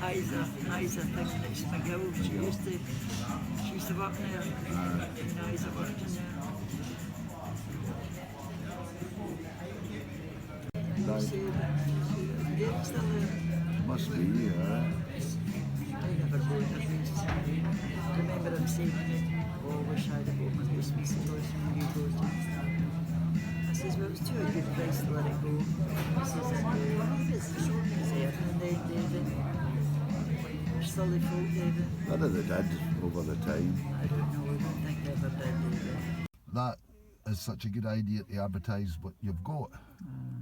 eyes are thinking it's McGill. She used to work there. And eyes are working there. You say that Gabe's still there. Must be, yeah. I never go in the house. I remember him saying to me, oh, I wish I'd have bought my house, Mrs. Lawson, when you go to. I says, well, it was too a good price to let it go. I says, and it's the short there, and then David, we're silly folk, David. None of they did over the time. I don't know, I don't think they ever did, David. That is such a good idea to advertise what you've got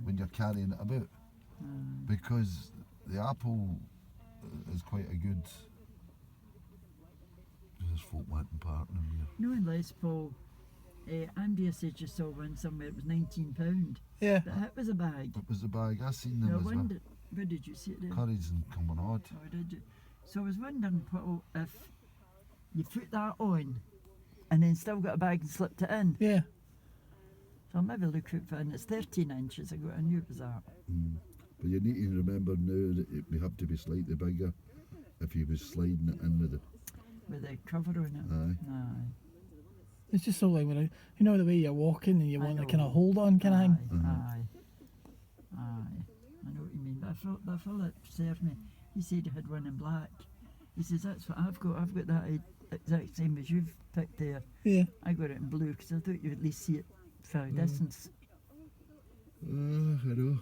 when you're carrying it about. Because the apple is quite a good... There's folk wanting partner here. No, unless, Paul, Andrea said you saw one somewhere, it was £19. Yeah. But that was a bag. It was the bag, I seen them No, as well. where did you see it there? Curries and Cumbernauld. Oh, did you? So I was wondering, Paul, if you put that on and then still got a bag and slipped it in. Yeah. So I'll maybe look out for it, and it's 13 inches ago, I knew it was that. But you need to remember now that it may have to be slightly bigger if you was sliding it in with it. With the cover on it. Aye. It's just so like when you know the way you're walking and you I want to know. kind of hold on kind of thing. Aye. I know what you mean. But the fella that served me, he said he had one in black. He says, that's what I've got. I've got that exact same as you've picked there. Yeah. I got it in blue because I thought you'd at least see it for a distance. I know.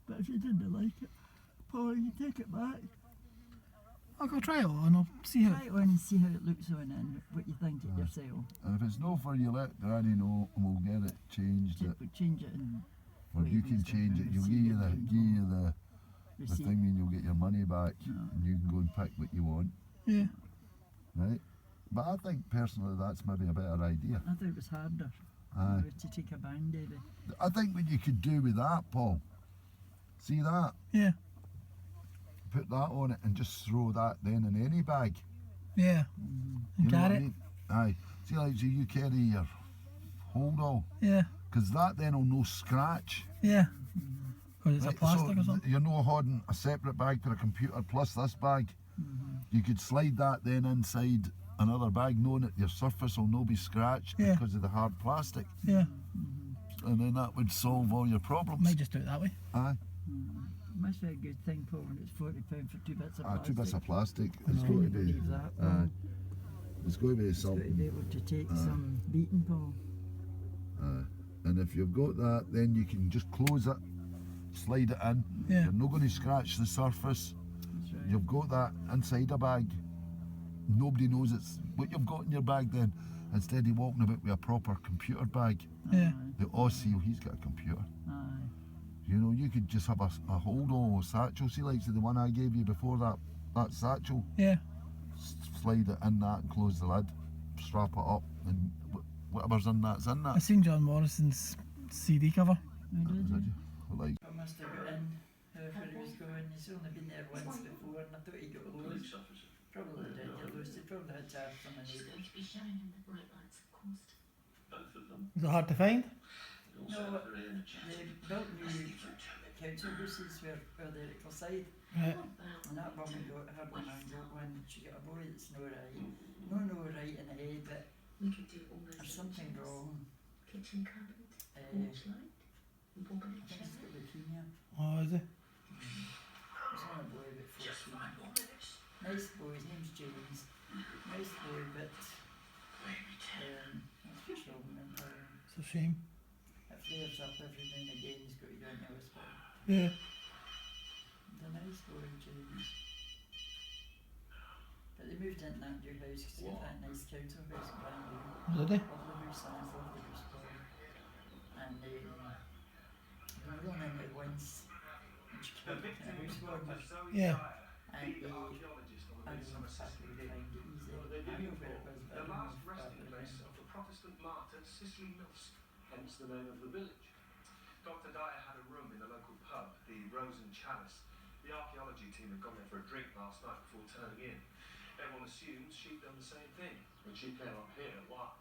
But if you didn't like it, Paul, you take it back. I'll go try it on. I'll see how. Try it on and see how it looks on and what you think it yourself. And if it's no for you, let Granny know and we'll get it changed. We'll change it and Or you can change it. You'll give you the receipt. thing and you'll get your money back and you can go and pick what you want. Yeah. Right? But I think personally that's maybe a better idea. I thought it was harder Aye. to take a band-aid. I think what you could do with that, Paul, see that? Yeah. Put that on it and just throw that then in any bag. Yeah. You And know what carry I it. mean? Aye. See, like, so you carry your hold all, Yeah. because that then will no scratch. Yeah. Because it's a Right, plastic so or something. you're not holding a separate bag for a computer plus this bag. You could slide that then inside another bag, knowing that your surface will not be scratched Yeah. because of the hard plastic, Yeah. and then that would solve all your problems. Might just do it that way. Aye. Must be a good thing, Paul, when it's £40 for 2 bits of plastic. 2 bits of plastic. I It's got to couldn't be. believe that, Paul. Aye. It's got to be It's got to be something. able to take some beating, Paul. And if you've got that, then you can just close it, slide it in. Yeah. You're not going to scratch the surface. That's right. You've got that inside a bag. Nobody knows it's what you've got in your bag then. Instead of walking about with a proper computer bag, Yeah. the Aussie, he's got a computer. Aye. You know, you could just have a hold all satchel. See, like the one I gave you before, that satchel. Yeah. Slide it in that and close the lid. Strap it up, and whatever's in that's in I that. seen John Morrison's CD cover. I did, Did yeah. you? Like, I must have got in wherever he was going. He's only been there once before, and I thought he got lost. Probably did get lost. He probably had to have some of it. Is it hard to find? No, they built new council houses where they're at Cliffside. Right. And that woman got her one and got one. She got a boy that's no right. No right in the head, but there's something wrong. Kitchen cabinet, I porch light, think he's got leukemia. Oh, is it? He's on a boy about 14. Nice boy, his name's James. Nice boy, but that's what's wrong with him. It's a shame. It flares up every now and again. He's got to go into hospital. Yeah. He's a nice boy, James. But they moved into that new house because they got that nice council house brand new. Did they? Lovely house, nice, lovely house, boy. And they were going in there once and she came in a housewarming. Yeah. And they, I don't know if I could find it easy. I know where it was, but I don't know if that would have been. Of the Protestant martyr Cicely Mills, hence the name of the village. Dr. Dyer had a room in the local pub, the Rose and Chalice. The archaeology team had gone there for a drink last night before turning in. Everyone assumes she'd done the same thing. When she came up here, what?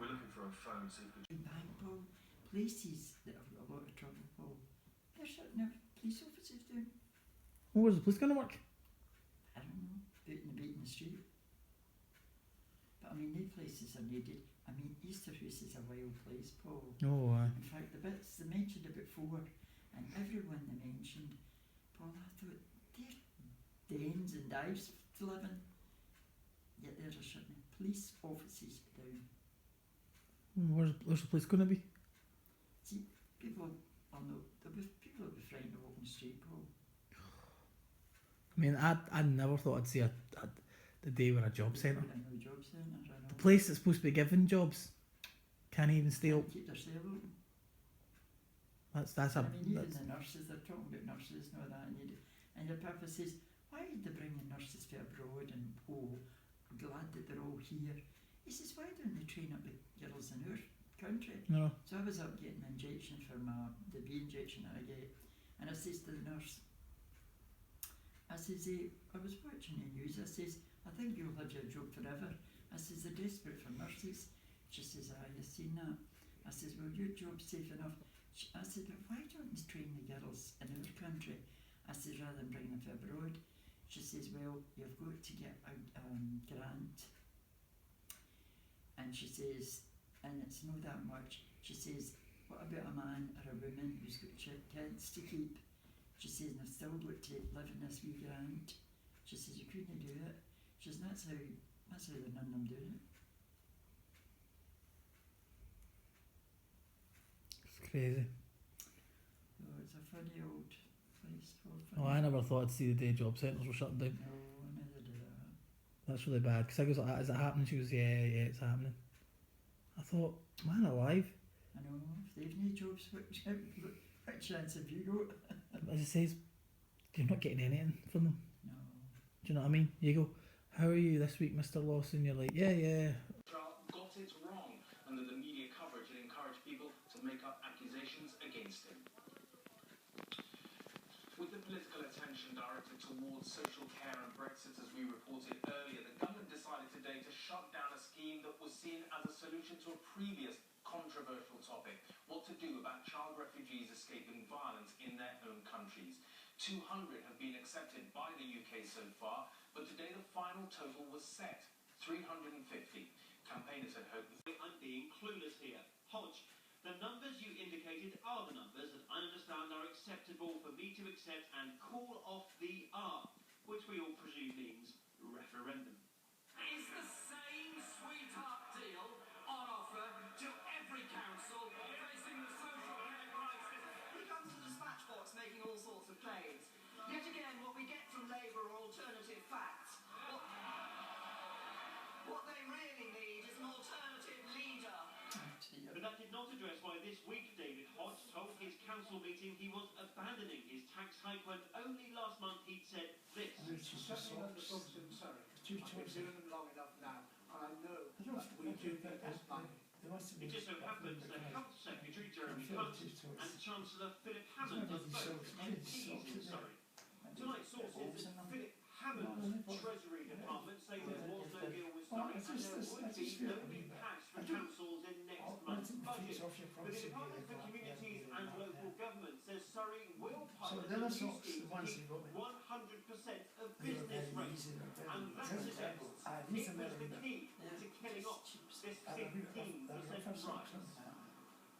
We're looking for a phone, see if we In Bangor, places that have got a lot of trouble, Paul. They're shutting their police officers down. Well, where's the police going to work? I don't know, beating the street. But I mean, these places are needed. I mean, Easterhouse is a wild place, Paul. Oh, aye. In fact, the bits they mentioned about 4, and everyone they mentioned, Paul, I thought, they're dens and dives to live in. Yet they're shutting police offices down. Where's the police going to be? See, people will know, people will be frightened of walking the street, Paul. I mean, I never thought I'd see the day where a job centre. I know job centre, I know. The place that's supposed to be giving jobs can't even stay up. Keep their cell open. That's I mean, even the nurses, they're talking about nurses and all that, and your papa says, why did they bring the nurses from abroad, and glad that they're all here. He says, why don't they train up the girls in our country? No. So I was up getting an injection for the B injection that I get, and I says to the nurse, I says, I was watching the news, I says, I think you'll have your job forever. I says, they're desperate for nurses. She says, aye, you've seen that. I says, well, your job's safe enough. I said, but why don't you train the girls in our country? I says, rather than bring them from abroad. She says, well, you've got to get a grant. And she says, and it's not that much. She says, what about a man or a woman who's got kids to keep? She says, and I've still got to live in this wee grant. She says, you couldn't do it. She says, that's how they're none of them doing it. It's crazy. Oh, it's a funny old place. Oh, I never thought I'd see the day job centres were shutting down. No, I never did that. That's really bad. Because I was like, is it happening? She goes, yeah, it's happening. I thought, man alive. I know, if they've no jobs, what chance have you got? As it says, you're not getting anything from them. No. Do you know what I mean? You go, how are you this week, Mr. Lawson? You're like, yeah. Got it wrong, and that the media coverage had encouraged people to make up accusations against him. With the political attention directed towards social care and Brexit, as we reported earlier, the government decided today to shut down a scheme that was seen as a solution to a previous controversial topic: what to do about child refugees escaping violence in their own countries. 200 have been accepted by the UK so far, but today the final total was set: 350. Campaigners had hoped that I'm being clueless here. Hodge, the numbers you indicated are the numbers that I understand are acceptable for me to accept and call off the R, which we all presume means referendum. Is the same sweetheart deal on offer to every council facing the social care crisis? He comes to the dispatch box making all sorts of claims. Yet again, what we get from Labour are alternative facts. What they really need is an alternative leader. But that did not address why this week David Hodge told his council meeting he was abandoning his tax hike when only last month he'd said this. certainly not the subs in Surrey. I've been doing them long enough now, and I know that we do need less money. It just so happens that Health Secretary Jeremy Hunt and Chancellor Philip Hammond are both MPs in Surrey. Tonight, sources at Philip Hammond's Treasury Department say there was no deal with Surrey and there would be no big cash for councils in next month's budget. But the Department for Communities and Local Government says Surrey will pilot a new scheme to keep 100% of business rates. And that suggests it was the key to killing off this 15% rise.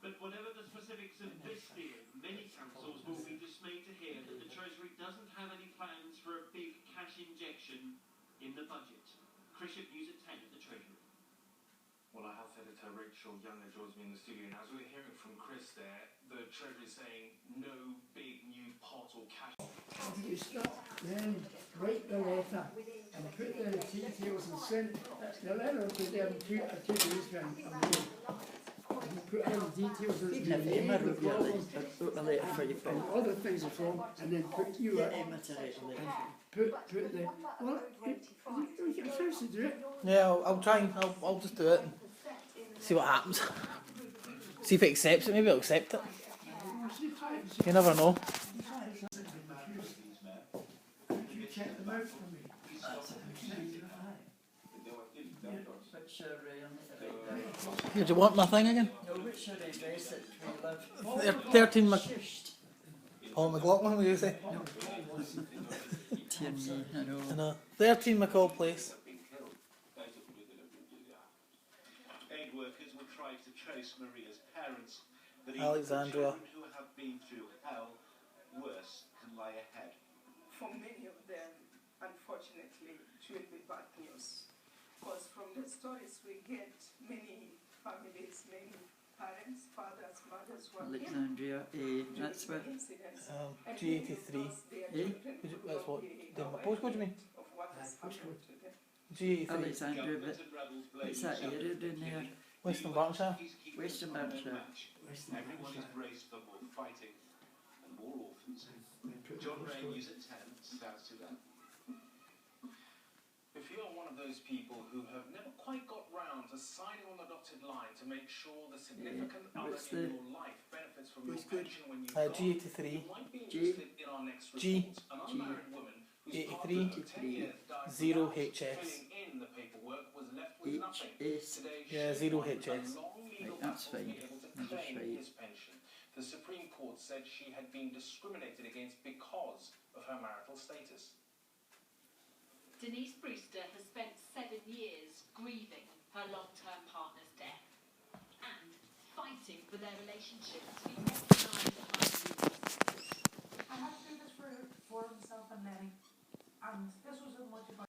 But whatever the specifics of this deal, many councils will be dismayed to hear that the Treasury doesn't have any plans for a big cash injection in the budget. Chris Ship, News at 10 at the Treasury. Well, our health editor Rachel Younger joins me in the studio, and as we were hearing from Chris there, the Treasury is saying no big new pot or cash. You stop, then write the letter and put the details and send the letter to them 2 days when you put all the details in Even if Emma wrote a letter for you, and other things are from, and then put you get out Emma to write a letter. put the well you get a chance to do it. Yeah, I'll try and I'll just do it and see what happens. See if it accepts it. Maybe it'll accept it. You never know. You check them out for me. Here, do you want my thing again? No, which address it we live? 13 Paul McLaughlin, what do you say? No, Dear me, I know. I know. 13 McCall Place. Aid workers will try to trace Maria's parents, but even Alexandra. children who have been through hell, worse can lie ahead. For many of them, unfortunately, it will be bad news. Because from the stories we get, many families, many parents, fathers, mothers were killed Alexandria, that's where. during the incidents. And G83. many of those, their children Would you- could that's not what? be The aware postcode you mean? of what has happened to them. G83. Alexandria, but Government and rebels blame it's that each other area for down there. killing Western Berkshire. peacekeepers Western on their Berkshire. match. Everyone is braced for more fighting and more orphans. John Ray, News at 10, South Sudan. If you are one of those people who have never quite got round to signing on the dotted line to make sure the significant other what's in the your life benefits from your postcode? pension when you go, G83. you might be interested in our next G. report. An unmarried woman whose 83. partner of 10 years died 0 without HS. filling in the paperwork was left with nothing. HS. Today, Yeah, she 0 won a HS. long legal Right, that's battle to be fine. able to That's claim right. his pension. The Supreme Court said she had been discriminated against because of her marital status. Denise Brewster has spent 7 years grieving her long-term partner's death and fighting for their relationship to be recognised by legal. I had to do this for himself and Mary, and this was as much about.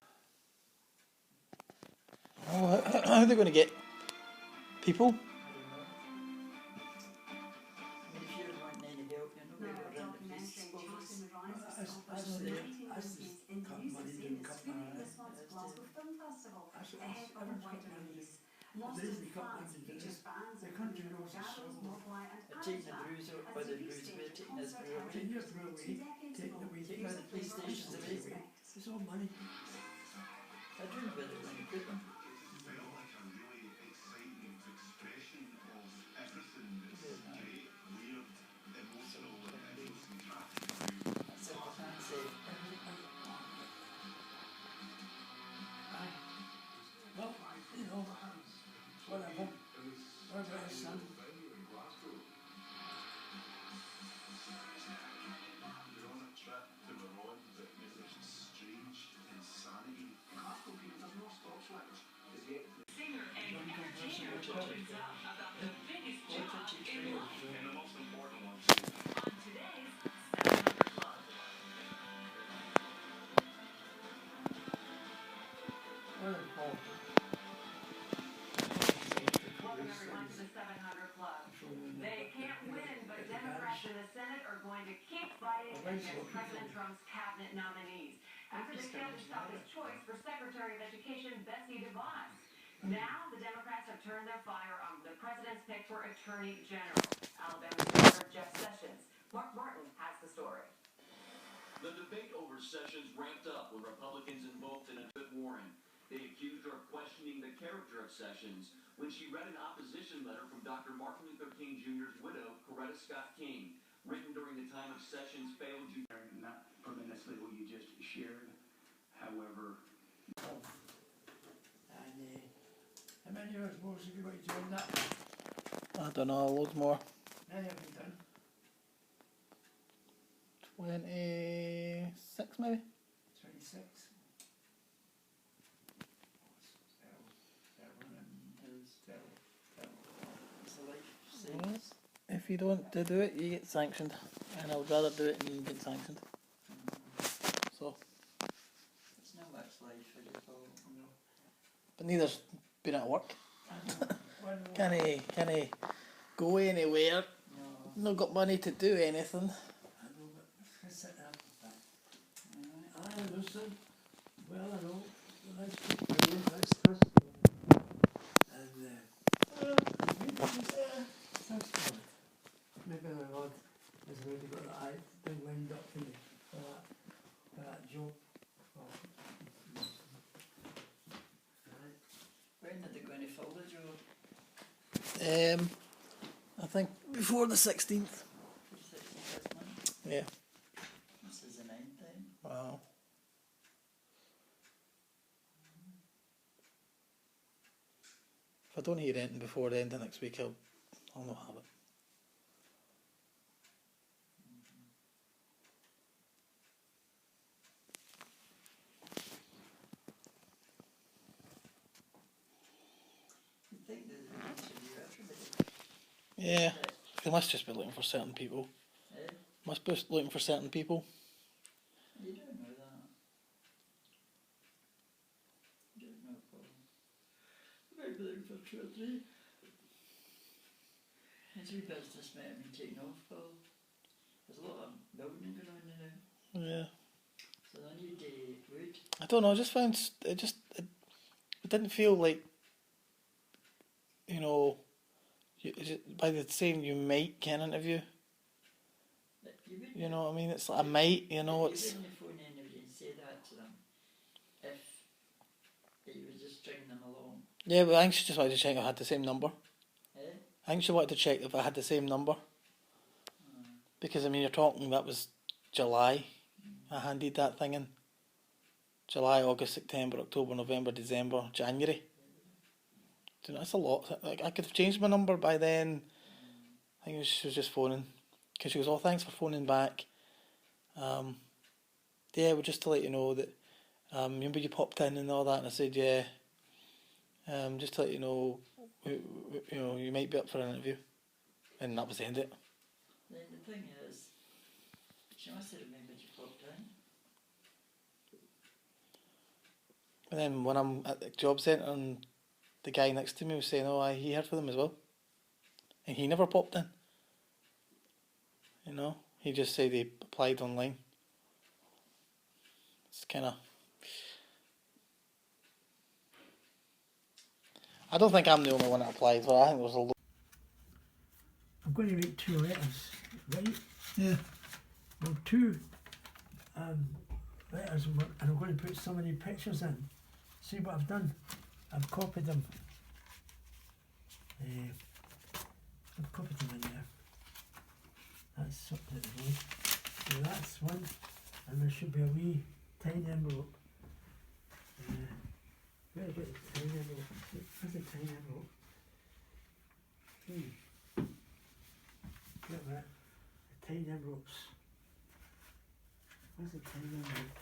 Oh, how are they going to get people? If you're wanting any help, you know, we were in the police office. Taking the brews out by the brews away, taking this brew away, taking out the police stations away. It's all money. I don't know where they're going to put them. That's all I can say. Well, you know, whatever. Whatever his son. Singer and entertainer opens up about the biggest job in life And the most important one. on today's 700 Club. Welcome everyone to the 700 Club. They can't win, but Democrats in the Senate are going to keep fighting against President Trump's cabinet nominees. After they failed to stop his choice for Secretary of Education Betsy DeVos. Now the Democrats have turned their fire on the president's pick for Attorney General, Alabama Senator Jeff Sessions. Mark Martin has the story. The debate over Sessions ramped up when Republicans invoked an Elizabeth Warren. They accused her of questioning the character of Sessions when she read an opposition letter from Dr. Martin Luther King Jr.'s widow, Coretta Scott King, written during the time of Sessions' failed not tremendously what you just shared. However, And how many hours more have you got to do on that? I don't know, loads more. Many have you done? 26 maybe? 26. It's a life sentence. If you don't do it, you get sanctioned. And I would rather do it than get sanctioned. So, It's not much life for you, Paul. but neither's been at work. One more. Can go anywhere? No. Not got money to do anything. I know, but let's sit down. I listen. Well, I know. The nice people are really nice to us. And maybe the Lord has already got the eye thing lined up for me for that job. Oh. Right. When are they going to fill the job? I think before the 16th. For 66 months? Yeah. This is the 9th then. Wow. If I don't hear anything before the end of next week, I'll not have it. Yeah, they must just be looking for certain people. Must be looking for certain people. You don't know that. You don't know, Paul. You might be looking for 2 or 3. It's a wee business might have been taken off, Paul. There's a lot of building going on now. Yeah. So they need wood. I don't know, I just found it didn't feel like, you know, by the saying you might get an interview. You know what I mean? It's like a might, you know, it's... You wouldn't phone anybody and say that to them if you were just stringing them along. Yeah, but I think she just wanted to check if I had the same number. Eh? I think she wanted to check if I had the same number. Because, I mean, you're talking, that was July. I handed that thing in. July, August, September, October, November, December, January. Do you know, that's a lot. Like, I could have changed my number by then. I think she was just phoning. Because she goes, oh, thanks for phoning back. Yeah, well, just to let you know that, remember you popped in and all that, and I said, yeah. Just to let you know, you know, you might be up for an interview. And that was the end of it. Then the thing is, she must have remembered you popped in. And then when I'm at the job centre and the guy next to me was saying, oh, he heard for them as well. And he never popped in. You know, he just said he applied online. It's kind of... I don't think I'm the only one that applied, but I think there was a lot. I'm going to make 2 letters, right? Yeah. Well, 2 letters, and I'm going to put so many pictures in. See what I've done? I've copied them. I've copied them in there. That's something to do. So that's one, and there should be a wee tiny envelope. Where did I get the tiny envelope? Where's the tiny envelope? Get that. The tiny envelopes. Where's the tiny envelope?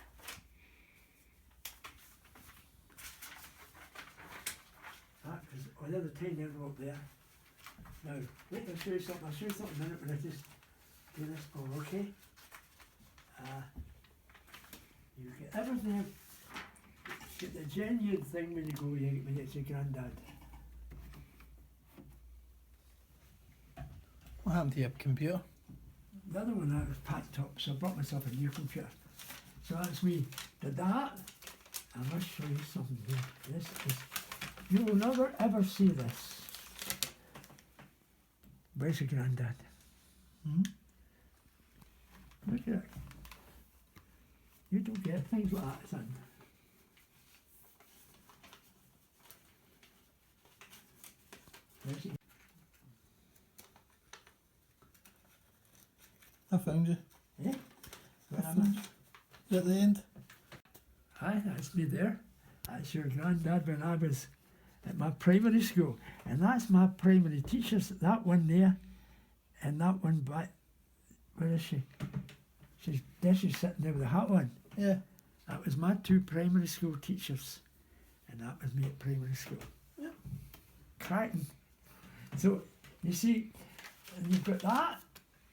That is, oh, there's a tiny envelope there. Now, wait, I'll show you something. I'll show you something in a minute when I just do this. Oh, okay. You get everything. Get the genuine thing when you go when it's your granddad. What happened to your computer? The other one that was packed up, so I brought myself a new computer. So that's me. Did that. I must show you something here. This is, you will never ever see this. Where's your granddad? Look at it. You don't get things like that, son. Where's he? I found you. Eh? Where am I? You're at the end. Aye, that's me there. That's your granddad when I was at my primary school. And that's my primary teachers, that one there, and that one back. Where is she? She's sitting there with the hat on. Yeah. That was my 2 primary school teachers. And that was me at primary school. Yeah. Cracking. So, you see, and you've got that,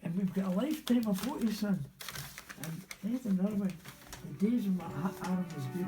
and we've got a lifetime of photos, son. And here's another one. The days when my arm was good.